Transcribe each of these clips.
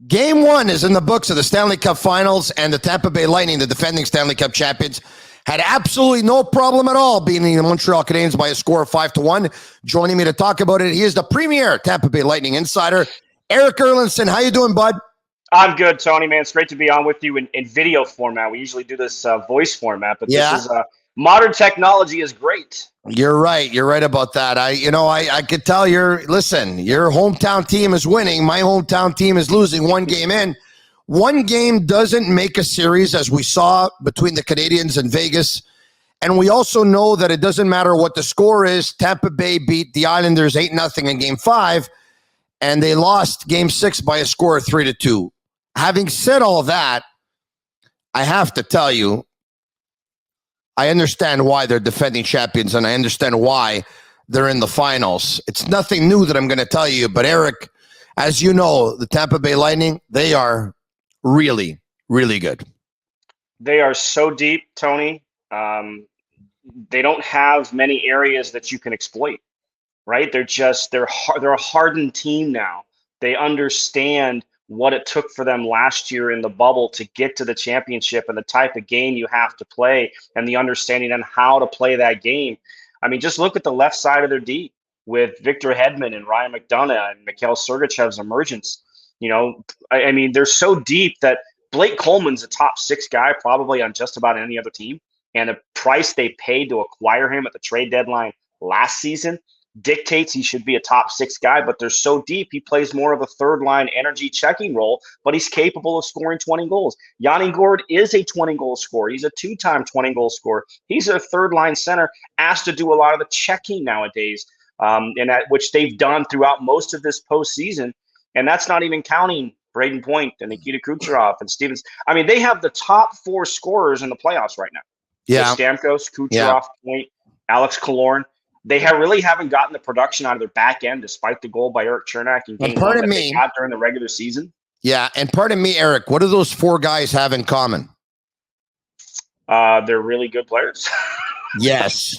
Game 1 is in the books of the Stanley Cup Finals, and the Tampa Bay Lightning, the defending Stanley Cup champions, had absolutely no problem at all beating the Montreal Canadiens by a score of 5-1. Joining me to talk about it, he is the premier Tampa Bay Lightning insider, Eric Erlinson. How you doing, bud? I'm good, Tony, man. It's great to be on with you in video format. We usually do this voice format, but this is modern technology is great. You're right. You're right about that. I could tell your hometown team is winning. My hometown team is losing one game in. One game doesn't make a series, as we saw between the Canadiens and Vegas. And we also know that it doesn't matter what the score is. Tampa Bay beat the Islanders 8-0 in Game 5, and they lost Game 6 by a score of 3-2. Having said all that, I have to tell you, I understand why they're defending champions, and I understand why they're in the finals. It's nothing new that I'm going to tell you, but Eric, as you know, the Tampa Bay Lightning, they are really, really good. They are so deep, Tony. They don't have many areas that you can exploit, right? They're a hardened team now. They understand what it took for them last year in the bubble to get to the championship and the type of game you have to play and the understanding on how to play that game. I mean, just look at the left side of their D with Victor Hedman and Ryan McDonough and Mikhail Sergachev's emergence. You know, I mean, they're so deep that Blake Coleman's a top 6 guy probably on just about any other team. And the price they paid to acquire him at the trade deadline last season dictates he should be a top 6 guy, but they're so deep, he plays more of a third-line energy checking role, but he's capable of scoring 20 goals. Yanni Gourde is a 20-goal scorer. He's a 2-time 20-goal scorer. He's a third-line center asked to do a lot of the checking nowadays, which they've done throughout most of this postseason, and that's not even counting Braden Point and Nikita Kucherov and Stevens. I mean, they have the top 4 scorers in the playoffs right now. Yeah. So Stamkos, Kucherov, Point, Alex Killorn. They really haven't gotten the production out of their back end, despite the goal by Eric Chernak in Game 1 that they got during the regular season. Yeah, and pardon me, Eric, what do those 4 guys have in common? They're really good players. Yes,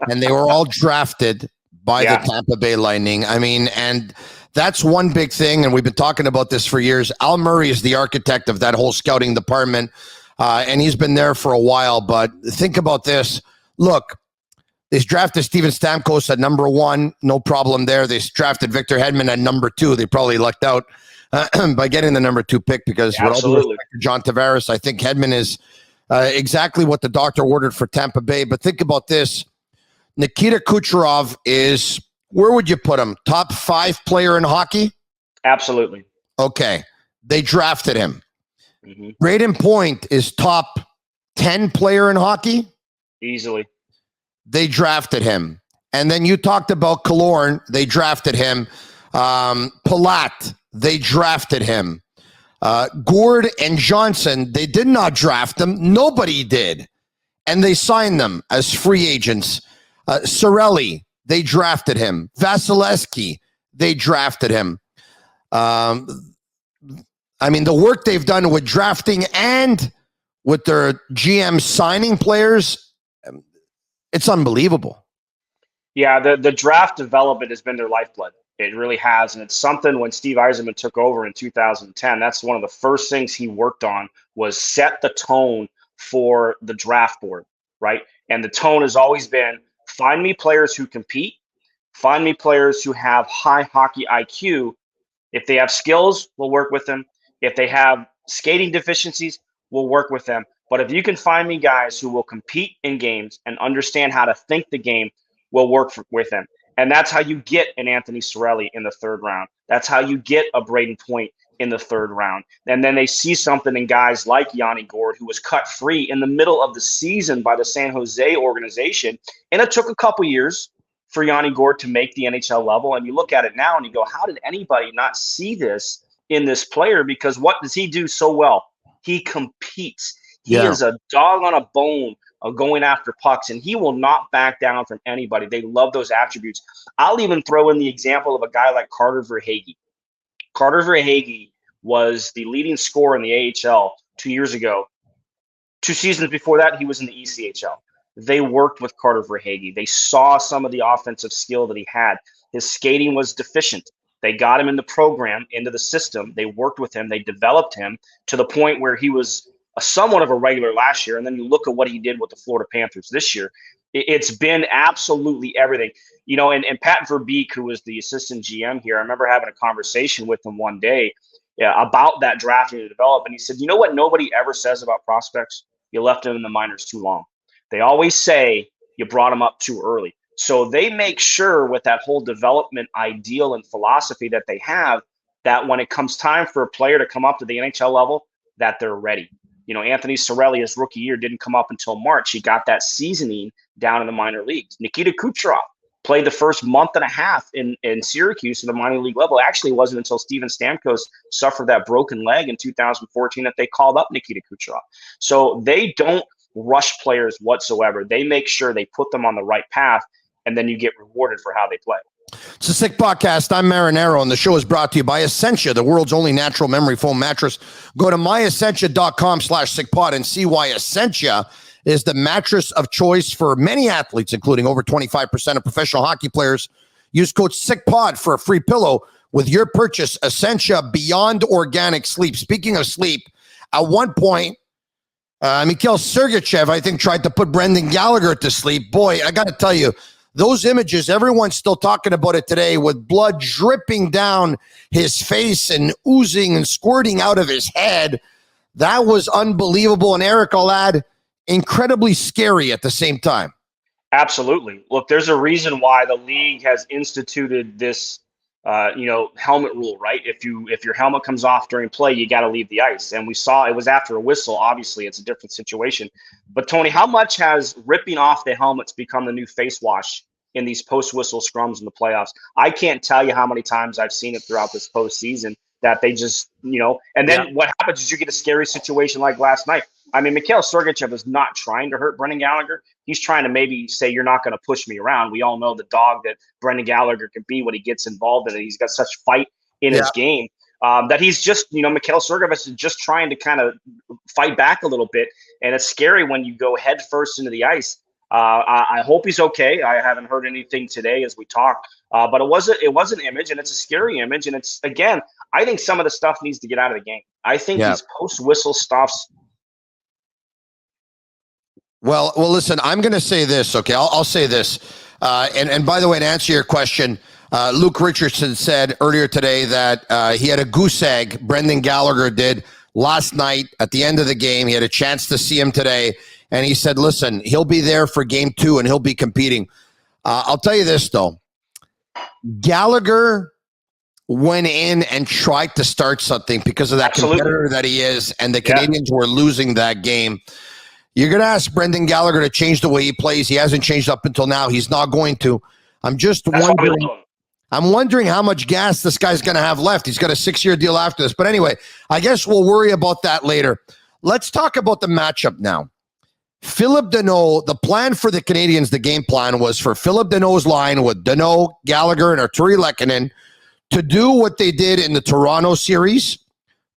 and they were all drafted by the Tampa Bay Lightning. I mean, and that's one big thing, and we've been talking about this for years. Al Murray is the architect of that whole scouting department, and he's been there for a while. But think about this. Look, they drafted Steven Stamkos at number 1. No problem there. They drafted Victor Hedman at number 2. They probably lucked out by getting the number 2 pick because with all due respect to John Tavares, I think Hedman is exactly what the doctor ordered for Tampa Bay. But think about this. Nikita Kucherov is, where would you put him? Top 5 player in hockey? Absolutely. Okay. They drafted him. Mm-hmm. Braden Point is top 10 player in hockey? Easily. They drafted him. And then you talked about Killorn. They drafted him. Palat, they drafted him. Gourde and Johnson, they did not draft them. Nobody did. And they signed them as free agents. Cirelli, they drafted him. Vasilevsky, they drafted him. I mean, the work they've done with drafting and with their GM signing players, it's unbelievable. Yeah, the draft development has been their lifeblood. It really has. And it's something when Steve Yzerman took over in 2010, that's one of the first things he worked on was set the tone for the draft board, right? And the tone has always been, find me players who compete, find me players who have high hockey IQ. If they have skills, we'll work with them. If they have skating deficiencies, we'll work with them. But if you can find me guys who will compete in games and understand how to think the game, we'll work with them. And that's how you get an Anthony Cirelli in the 3rd round. That's how you get a Braden Point in the 3rd round. And then they see something in guys like Yanni Gourde, who was cut free in the middle of the season by the San Jose organization. And it took a couple years for Yanni Gourde to make the NHL level. And you look at it now and you go, how did anybody not see this in this player? Because what does he do so well? He competes. He is a dog on a bone of going after pucks, and he will not back down from anybody. They love those attributes. I'll even throw in the example of a guy like Carter Verhaeghe. Carter Verhaeghe was the leading scorer in the AHL 2 years ago. 2 seasons before that, he was in the ECHL. They worked with Carter Verhaeghe. They saw some of the offensive skill that he had. His skating was deficient. They got him in the program, into the system. They worked with him. They developed him to the point where he was somewhat of a regular last year. And then you look at what he did with the Florida Panthers this year. It's been absolutely everything. And Pat Verbeek, who was the assistant GM here, I remember having a conversation with him one day about that drafting to develop. And he said, you know what nobody ever says about prospects? You left them in the minors too long. They always say you brought them up too early. So they make sure with that whole development ideal and philosophy that they have, that when it comes time for a player to come up to the NHL level, that they're ready. Anthony Cirelli, his rookie year, didn't come up until March. He got that seasoning down in the minor leagues. Nikita Kucherov played the first month and a half in Syracuse at the minor league level. Actually, it wasn't until Steven Stamkos suffered that broken leg in 2014 that they called up Nikita Kucherov. So they don't rush players whatsoever. They make sure they put them on the right path, and then you get rewarded for how they play. It's a Sick Podcast. I'm Marinero, and the show is brought to you by Essentia, the world's only natural memory foam mattress. Go to myessentia.com/sickpod and see why Essentia is the mattress of choice for many athletes, including over 25% of professional hockey players. Use code SICKPOD for a free pillow with your purchase. Essentia Beyond Organic Sleep. Speaking of sleep, at one point, Mikhail Sergachev, I think, tried to put Brendan Gallagher to sleep. Boy, I got to tell you, those images, everyone's still talking about it today, with blood dripping down his face and oozing and squirting out of his head. That was unbelievable. And Eric, I'll add, incredibly scary at the same time. Absolutely. Look, there's a reason why the league has instituted this, helmet rule, right? If your helmet comes off during play, you got to leave the ice. And we saw it was after a whistle. Obviously, it's a different situation. But Tony, how much has ripping off the helmets become the new face wash in these post-whistle scrums in the playoffs? I can't tell you how many times I've seen it throughout this postseason that they just, and then what happens is you get a scary situation like last night. I mean, Mikhail Sergachev is not trying to hurt Brendan Gallagher. He's trying to maybe say, you're not going to push me around. We all know the dog that Brendan Gallagher can be when he gets involved in it. He's got such fight in his game that he's just, Mikhail Sergachev is just trying to kind of fight back a little bit. And it's scary when you go head first into the ice. I hope he's okay. I haven't heard anything today as we talk, but it was an image, and it's a scary image. And it's, again, I think some of the stuff needs to get out of the game. I think these post-whistle stuffs. Well, listen, I'm going to say this, okay? I'll say this. And by the way, to answer your question, Luke Richardson said earlier today that he had a goose egg, Brendan Gallagher did, last night at the end of the game. He had a chance to see him today, and he said, listen, he'll be there for game 2, and he'll be competing. I'll tell you this, though. Gallagher went in and tried to start something because of that competitor that he is, and the Canadians were losing that game. You're going to ask Brendan Gallagher to change the way he plays. He hasn't changed up until now. He's not going to. I'm just wondering how much gas this guy's going to have left. He's got a 6-year deal after this. But anyway, I guess we'll worry about that later. Let's talk about the matchup now. Philip Deneau, the plan for the Canadians, the game plan was for Philip Deneau's line with Deneau, Gallagher, and Arturi Lehkonen to do what they did in the Toronto series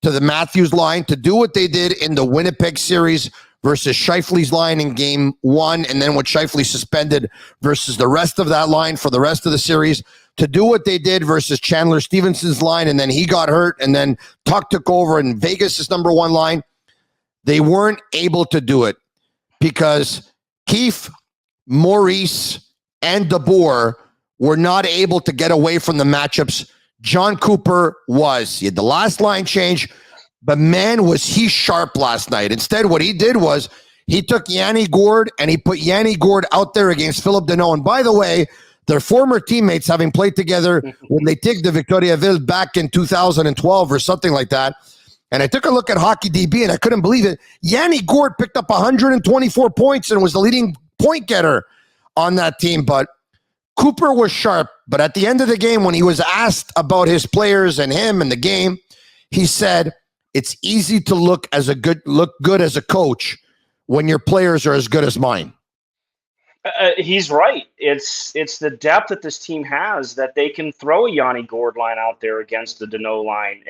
to the Matthews line, to do what they did in the Winnipeg series versus Scheifele's line in game 1, and then with Scheifele suspended versus the rest of that line for the rest of the series, to do what they did versus Chandler Stevenson's line, and then he got hurt, and then Tuck took over, and Vegas' number 1 line. They weren't able to do it because Keefe, Maurice, and DeBoer were not able to get away from the matchups. John Cooper was. He had the last line change, but man, was he sharp last night. Instead, what he did was he took Yanni Gourde and he put Yanni Gourde out there against Philip Deneau. And by the way, their former teammates, having played together when they took the Victoriaville back in 2012 or something like that. And I took a look at Hockey DB and I couldn't believe it. Yanni Gourde picked up 124 points and was the leading point getter on that team. But Cooper was sharp. But at the end of the game, when he was asked about his players and him and the game, he said, it's easy to look good as a coach when your players are as good as mine. He's right. It's the depth that this team has that they can throw a Yanni Gourde line out there against the Deneau line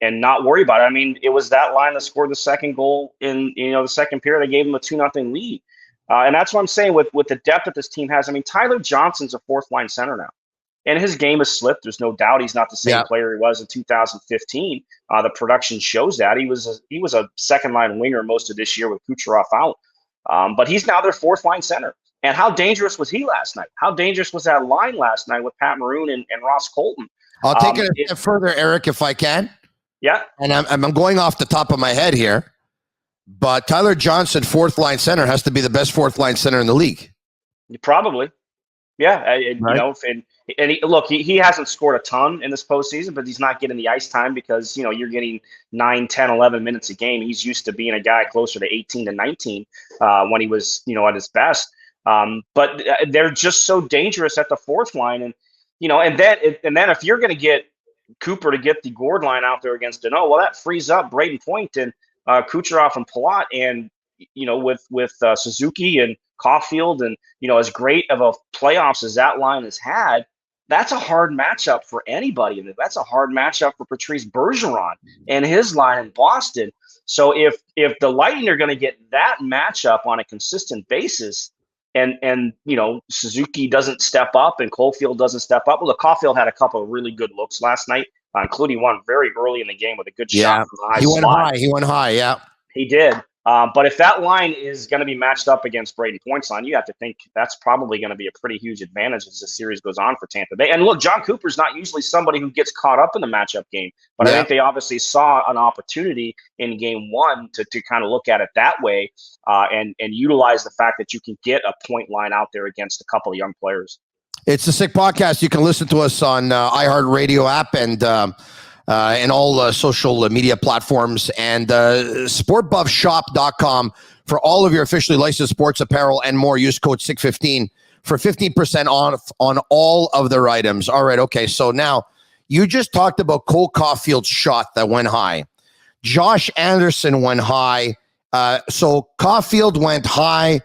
and not worry about it. I mean, it was that line that scored the second goal in the second period. They gave them a 2-0 lead, and that's what I'm saying with the depth that this team has. I mean, Tyler Johnson's a 4th line center now, And his game has slipped. There's no doubt he's not the same player he was in 2015. The production shows that. He was a second-line winger most of this year with Kucherov out. But he's now their fourth-line center. And how dangerous was he last night? How dangerous was that line last night with Pat Maroon and Ross Colton? I'll take it a step further, Eric, if I can. Yeah. And I'm going off the top of my head here. But Tyler Johnson, fourth-line center, has to be the best fourth-line center in the league. Probably. Yeah. Right. You know, he hasn't scored a ton in this postseason, but he's not getting the ice time because, you know, you're getting 9, 10, 11 minutes a game. He's used to being a guy closer to 18 to 19 when he was, you know, at his best. But they're just so dangerous at the fourth line. And, you know, and then if you're going to get Cooper to get the Gord line out there against Danault, well, that frees up Braden Point and Kucherov and Palat, and you know, with Suzuki and Caulfield, and you know, as great of a playoffs as that line has had, that's a hard matchup for anybody, and that's a hard matchup for Patrice Bergeron and his line in Boston. So if the Lightning are going to get that matchup on a consistent basis, and you know, Suzuki doesn't step up and Caulfield doesn't step up. Well, the Caulfield had a couple of really good looks last night, including one very early in the game with a good shot from the high slot. He went high. Yeah, he did. But if that line is going to be matched up against Braden Point's line, you have to think that's probably going to be a pretty huge advantage as the series goes on for Tampa Bay. And look, John Cooper's not usually somebody who gets caught up in the matchup game, but I think they obviously saw an opportunity in game one to kind of look at it that way and utilize the fact that you can get a point line out there against a couple of young players. It's the Sick Podcast. You can listen to us on iHeartRadio app and all social media platforms, and sportbuffshop.com for all of your officially licensed sports apparel and more. Use code SICK15 for 15% off on all of their items. All right, okay, so now you just talked about Cole Caulfield's shot that went high. Josh Anderson went high. So Caulfield went high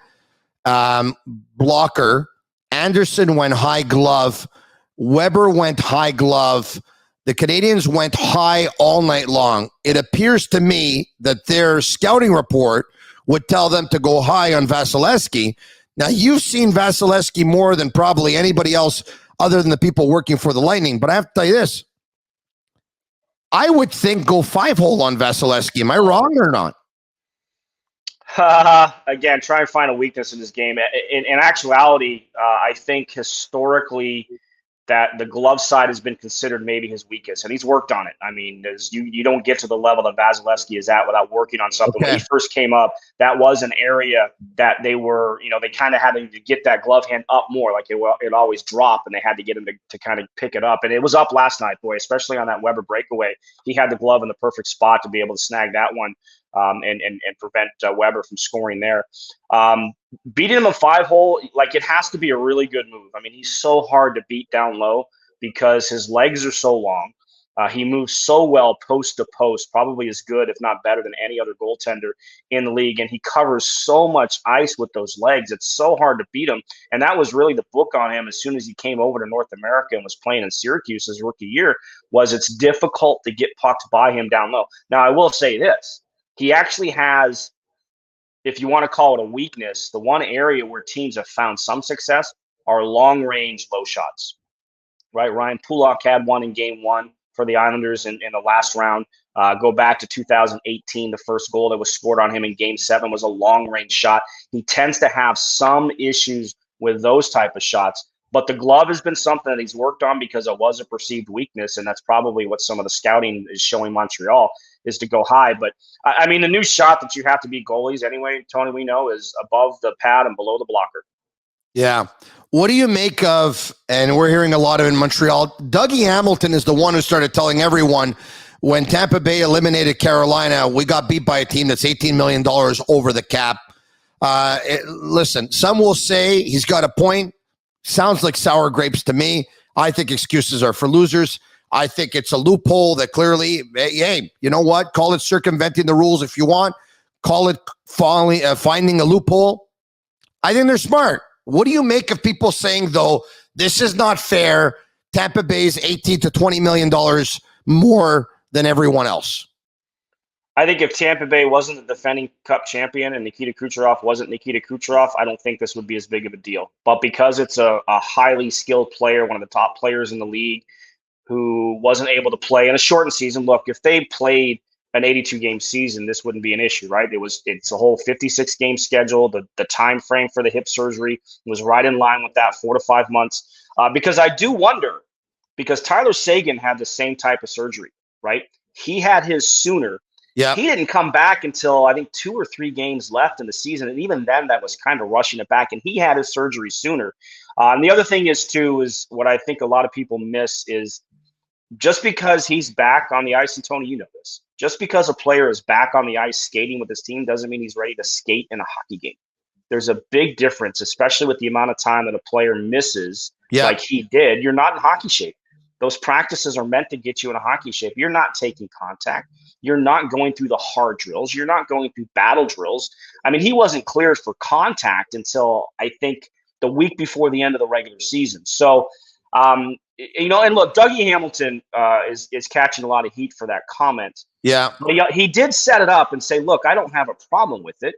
blocker. Anderson went high glove. Weber went high glove. The Canadians went high all night long. It appears to me that their scouting report would tell them to go high on Vasilevsky. Now, you've seen Vasilevsky more than probably anybody else other than the people working for the Lightning. But I have to tell you this. I would think go 5-hole on Vasilevsky. Am I wrong or not? Again, try and find a weakness in this game. In actuality, I think historically that the glove side has been considered maybe his weakest, and he's worked on it. I mean, you don't get to the level that Vasilevsky is at without working on something. Okay. When he first came up, that was an area that they were, you know, they kind of had to get that glove hand up more, like it always dropped, and they had to get him to kind of pick it up. And it was up last night, boy, especially on that Weber breakaway. He had the glove in the perfect spot to be able to snag that one. And prevent Weber from scoring there. Beating him a 5-hole, like, it has to be a really good move. I mean, he's so hard to beat down low because his legs are so long. He moves so well post to post, probably as good, if not better, than any other goaltender in the league. And he covers so much ice with those legs. It's so hard to beat him. And that was really the book on him as soon as he came over to North America and was playing in Syracuse his rookie year, was it's difficult to get pucks by him down low. Now, I will say this. He actually has, if you want to call it a weakness, the one area where teams have found some success are long-range low shots, right? Ryan Pulock had one in game one for the Islanders in the last round. Go back to 2018, the first goal that was scored on him in game 7 was a long-range shot. He tends to have some issues with those type of shots. But the glove has been something that he's worked on because it was a perceived weakness, and that's probably what some of the scouting is showing Montreal, is to go high. But, I mean, the new shot that you have to beat goalies anyway, Tony, we know, is above the pad and below the blocker. Yeah. What do you make of, and we're hearing a lot of in Montreal, Dougie Hamilton is the one who started telling everyone when Tampa Bay eliminated Carolina, we got beat by a team that's $18 million over the cap. Listen, some will say he's got a point. Sounds like sour grapes to me. I think excuses are for losers. I think it's a loophole that clearly, hey, you know what? Call it circumventing the rules if you want. Call it finding a loophole. I think they're smart. What do you make of people saying, though, this is not fair? Tampa Bay's $18 to $20 million more than everyone else. I think if Tampa Bay wasn't the defending Cup champion and Nikita Kucherov wasn't Nikita Kucherov, I don't think this would be as big of a deal. But because it's a highly skilled player, one of the top players in the league, who wasn't able to play in a shortened season. Look, if they played an 82 game season, this wouldn't be an issue, right? It's a whole 56 game schedule. The time frame for the hip surgery was right in line with that, 4 to 5 months. Because I do wonder, because Tyler Seguin had the same type of surgery, right? He had his sooner. Yeah. He didn't come back until I think 2 or 3 games left in the season, and even then, that was kind of rushing it back. And he had his surgery sooner. And the other thing is what I think a lot of people miss is just because he's back on the ice, and Tony, you know this, just because a player is back on the ice skating with his team doesn't mean he's ready to skate in a hockey game. There's a big difference, especially with the amount of time that a player misses, like he did. You're not in hockey shape. Those practices are meant to get you in a hockey shape. You're not taking contact. You're not going through the hard drills. You're not going through battle drills. I mean, he wasn't cleared for contact until I think the week before the end of the regular season. So, and look, Dougie Hamilton is catching a lot of heat for that comment. Yeah. But he did set it up and say, look, I don't have a problem with it.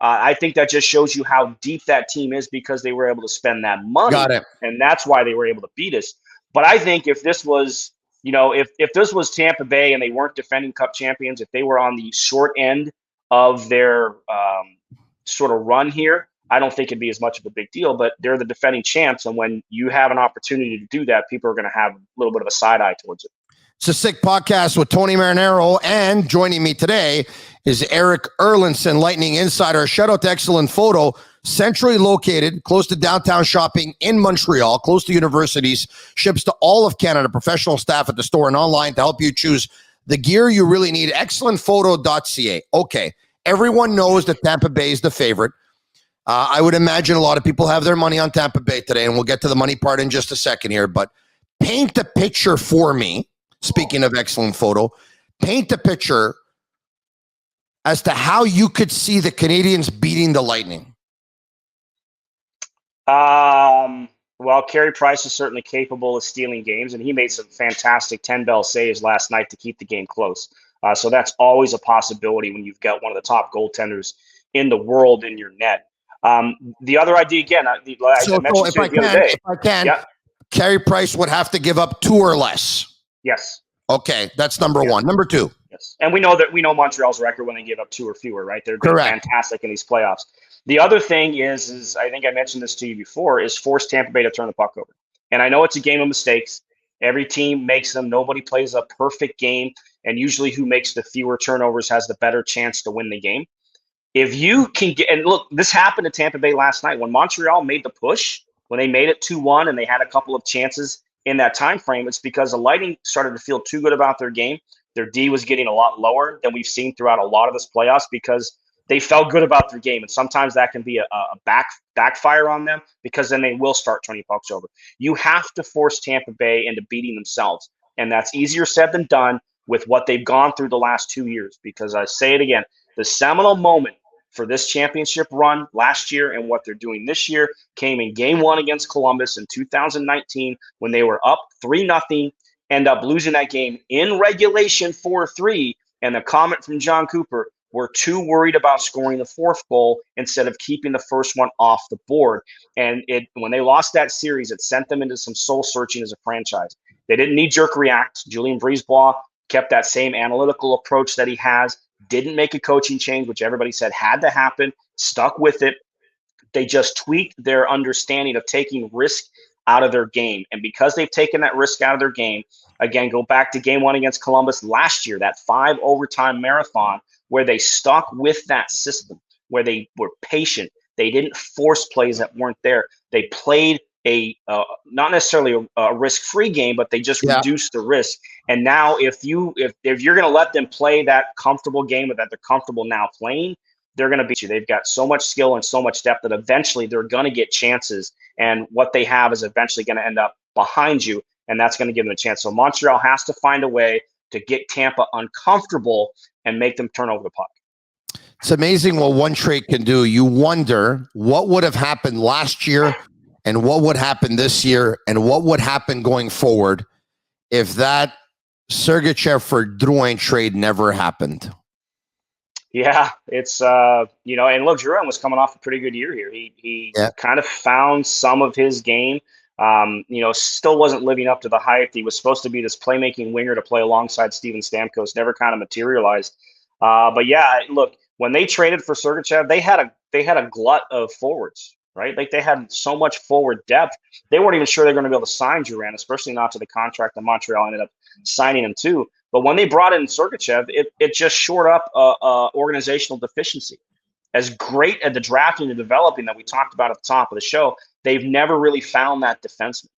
I think that just shows you how deep that team is because they were able to spend that money. Got it. And that's why they were able to beat us. But I think if this was, if this was Tampa Bay and they weren't defending Cup champions, if they were on the short end of their sort of run here, I don't think it'd be as much of a big deal. But they're the defending champs, and when you have an opportunity to do that, people are going to have a little bit of a side eye towards it. It's a sick podcast with Tony Marinaro, and joining me today is Eric Erlinson, Lightning Insider. Shout out to Excellent Photo, centrally located, close to downtown shopping in Montreal, close to universities, ships to all of Canada, professional staff at the store and online to help you choose the gear you really need. ExcellentPhoto.ca. Okay, everyone knows that Tampa Bay is the favorite. I would imagine a lot of people have their money on Tampa Bay today, and we'll get to the money part in just a second here, but paint the picture for me. Speaking of Excellent Photo, paint the picture as to how you could see the Canadians beating the Lightning. Well, Carey Price is certainly capable of stealing games, and he made some fantastic 10-bell saves last night to keep the game close. So that's always a possibility when you've got one of the top goaltenders in the world in your net. The other idea, again, if I can, Carey Price would have to give up 2 or less. Yes. Okay, that's number one. Number 2. Yes, and we know Montreal's record when they give up 2 or fewer, right? They're fantastic in these playoffs. The other thing is I think I mentioned this to you before, is force Tampa Bay to turn the puck over. And I know it's a game of mistakes. Every team makes them. Nobody plays a perfect game, and usually who makes the fewer turnovers has the better chance to win the game. If you can get, and look, this happened to Tampa Bay last night when Montreal made the push, when they made it 2-1 and they had a couple of chances in that time frame. It's because the Lightning started to feel too good about their game. Their D was getting a lot lower than we've seen throughout a lot of this playoffs because they felt good about their game. And sometimes that can be a backfire on them because then they will start turning pucks over. You have to force Tampa Bay into beating themselves. And that's easier said than done with what they've gone through the last 2 years. Because I say it again, the seminal moment for this championship run last year and what they're doing this year came in game 1 against Columbus in 2019 when they were up 3-0, end up losing that game in regulation 4-3. And the comment from John Cooper, we're too worried about scoring the 4th goal instead of keeping the first one off the board. And when they lost that series, it sent them into some soul searching as a franchise. They didn't knee-jerk react. Julien Brisebois kept that same analytical approach that he has, didn't make a coaching change, which everybody said had to happen, stuck with it. They just tweaked their understanding of taking risk out of their game. And because they've taken that risk out of their game, again, go back to game 1 against Columbus last year, that 5 overtime marathon where they stuck with that system, where they were patient. They didn't force plays that weren't there. They played not necessarily a risk-free game, but they just reduced the risk. And now if you're going to let them play that comfortable game that they're comfortable now playing, they're going to beat you. They've got so much skill and so much depth that eventually they're going to get chances. And what they have is eventually going to end up behind you, and that's going to give them a chance. So Montreal has to find a way to get Tampa uncomfortable and make them turn over the puck. It's amazing what one trait can do. You wonder what would have happened last year and what would happen this year and what would happen going forward if that Sergachev for Drouin trade never happened. Yeah, it's and look, Jerome was coming off a pretty good year here. He Yeah. kind of found some of his game. Still wasn't living up to the hype. He was supposed to be this playmaking winger to play alongside Steven Stamkos. Never kind of materialized. But yeah, look, when they traded for Sergachev, they had a glut of forwards, right? Like they had so much forward depth. They weren't even sure they're going to be able to sign Duran, especially not to the contract that Montreal ended up signing him to. But when they brought in Sergachev, it just shored up a organizational deficiency. As great at the drafting and developing that we talked about at the top of the show, they've never really found that defenseman.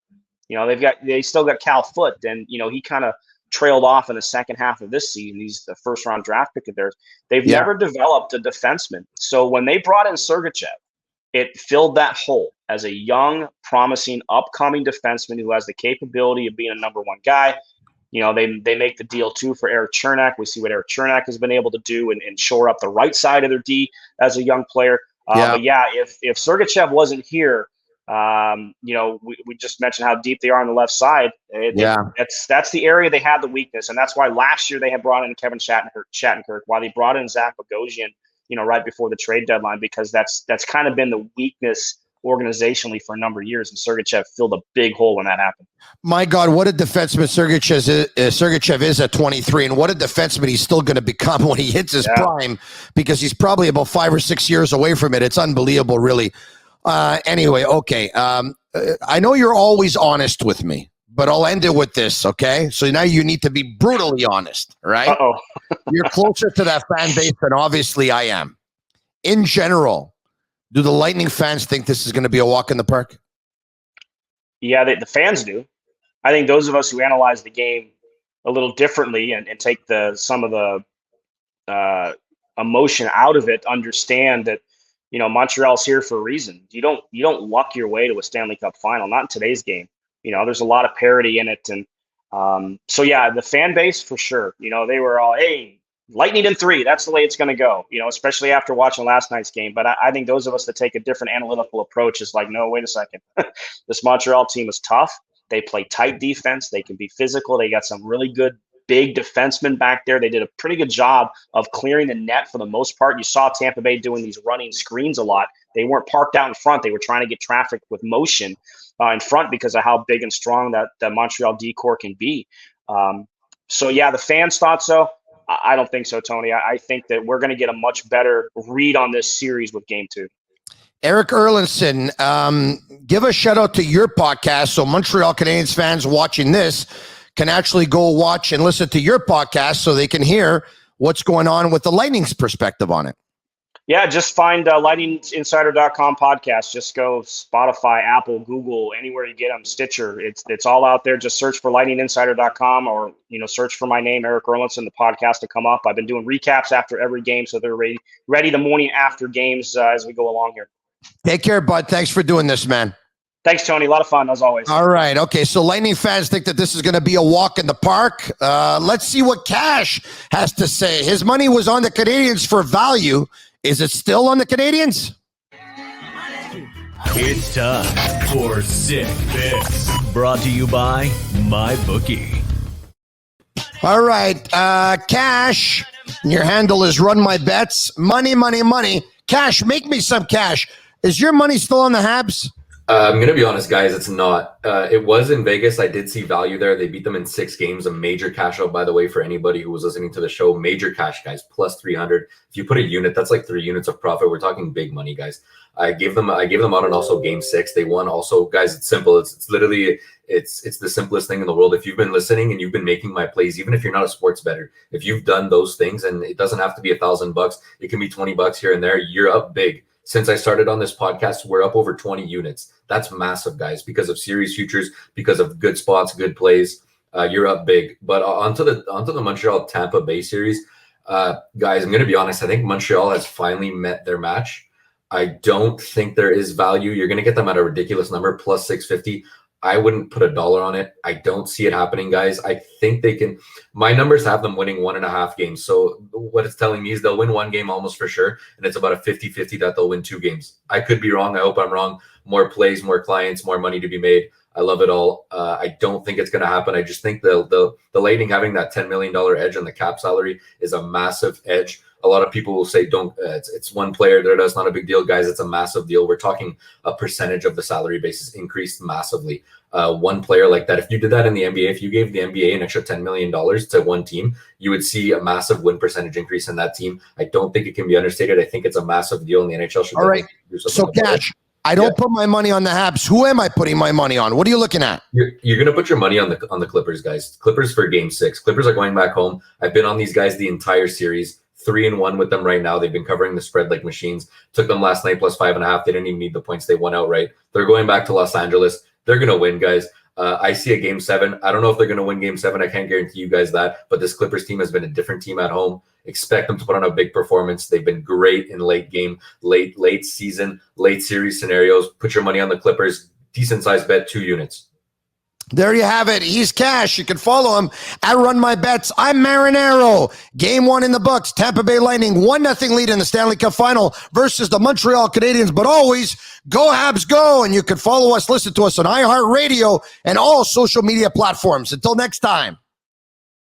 They still got Cal Foote, and he kind of trailed off in the second half of this season. He's the first round draft pick of theirs. They've Yeah. never developed a defenseman. So when they brought in Sergachev, it filled that hole as a young, promising, upcoming defenseman who has the capability of being a number one guy. They make the deal too for Eric Chernak. We see what Eric Chernak has been able to do and shore up the right side of their D as a young player. Yeah. But yeah, if Sergachev wasn't here, we just mentioned how deep they are on the left side. That's the area they had the weakness, and that's why last year they had brought in Kevin Shattenkirk, why they brought in Zach Bogosian, right before the trade deadline, because that's kind of been the weakness organizationally for a number of years, and Sergachev filled a big hole when that happened. My God, what a defenseman Sergachev is at 23, and what a defenseman he's still going to become when he hits his prime, because he's probably about 5 or 6 years away from it. It's unbelievable, really. Anyway, okay. I know you're always honest with me, but I'll end it with this, okay? So now you need to be brutally honest, right? Uh-oh. You're closer to that fan base than obviously I am. In general, do the Lightning fans think this is going to be a walk in the park? Yeah, the fans do. I think those of us who analyze the game a little differently and take some of the emotion out of it understand that Montreal's here for a reason. You don't luck your way to a Stanley Cup final, not in today's game. There's a lot of parity in it, and so yeah, the fan base for sure. They were all, hey, Lightning in 3. That's the way it's going to go. Especially after watching last night's game. But I think those of us that take a different analytical approach is like, no, wait a second. This Montreal team is tough. They play tight defense. They can be physical. They got some really good big defensemen back there. They did a pretty good job of clearing the net for the most part. You saw Tampa Bay doing these running screens a lot. They weren't parked out in front. They were trying to get traffic with motion in front because of how big and strong that Montreal D-core can be. So yeah, the fans thought so. I don't think so, Tony. I think that we're going to get a much better read on this series with Game 2. Eric Erlinson, give a shout out to your podcast so Montreal Canadiens fans watching this can actually go watch and listen to your podcast so they can hear what's going on with the Lightning's perspective on it. Yeah, just find lightninginsider.com podcast. Just go Spotify, Apple, Google, anywhere you get them, Stitcher. It's all out there. Just search for lightninginsider.com or, search for my name, Eric Erlinson, the podcast to come up. I've been doing recaps after every game, so they're ready the morning after games as we go along here. Take care, bud. Thanks for doing this, man. Thanks, Tony. A lot of fun, as always. All right. Okay, so Lightning fans think that this is going to be a walk in the park. Let's see what Cash has to say. His money was on the Canadiens for value. Is it still on the Canadiens? It's time for Sick Picks, brought to you by MyBookie. All right, Cash, your handle is Run My Bets. Money, money, money. Cash, make me some cash. Is your money still on the Habs? I'm going to be honest, guys, it's not. It was in Vegas. I did see value there. They beat them in 6 games. A major cash out, by the way, for anybody who was listening to the show. Major cash, guys, plus 300. If you put a unit, that's like 3 units of profit. We're talking big money, guys. I gave them out on also game 6. They won also. Guys, it's simple. It's literally, it's the simplest thing in the world. If you've been listening and you've been making my plays, even if you're not a sports bettor, if you've done those things, and it doesn't have to be $1,000, it can be $20 here and there, you're up big. Since I started on this podcast, we're up over 20 units. That's massive, guys, because of series futures, because of good spots, good plays. You're up big. But onto the Montreal Tampa Bay series, guys. I'm going to be honest. I think Montreal has finally met their match. I don't think there is value. You're going to get them at a ridiculous number, plus 650. I wouldn't put $1 on it. I don't see it happening, guys. I think they can. My numbers have them winning 1.5 games. So what it's telling me is they'll win 1 game almost for sure. And it's about a 50-50 that they'll win 2 games. I could be wrong. I hope I'm wrong. More plays, more clients, more money to be made. I love it all. I don't think it's going to happen. I just think the Lightning having that $10 million edge on the cap salary is a massive edge. A lot of people will say, don't, it's one player there. That's not a big deal, guys. It's a massive deal. We're talking a percentage of the salary base is increased massively. One player like that, if you did that in the NBA, if you gave the NBA an extra $10 million to one team, you would see a massive win percentage increase in that team. I don't think it can be understated. I think it's a massive deal, and the NHL should. All right. So, Cash, I don't put my money on the Habs. Who am I putting my money on? What are you looking at? You're going to put your money on the Clippers, guys. Clippers for Game 6. Clippers are going back home. I've been on these guys the entire series. 3-1 with them right now. They've been covering the spread like machines. Took them last night plus 5.5. They didn't even need the points. They won outright. They're going back to Los Angeles. They're going to win, guys. I see a Game 7. I don't know if they're going to win Game 7. I can't guarantee you guys that. But this Clippers team has been a different team at home. Expect them to put on a big performance. They've been great in late game, late season, late series scenarios. Put your money on the Clippers. Decent size bet, 2 units. There you have it. He's Cash. You can follow him at Run My Bets. I'm Marinero. Game 1 in the books. Tampa Bay Lightning 1-0 lead in the Stanley Cup Final versus the Montreal Canadiens. But always, go Habs, go. And you can follow us, listen to us on iHeartRadio and all social media platforms. Until next time.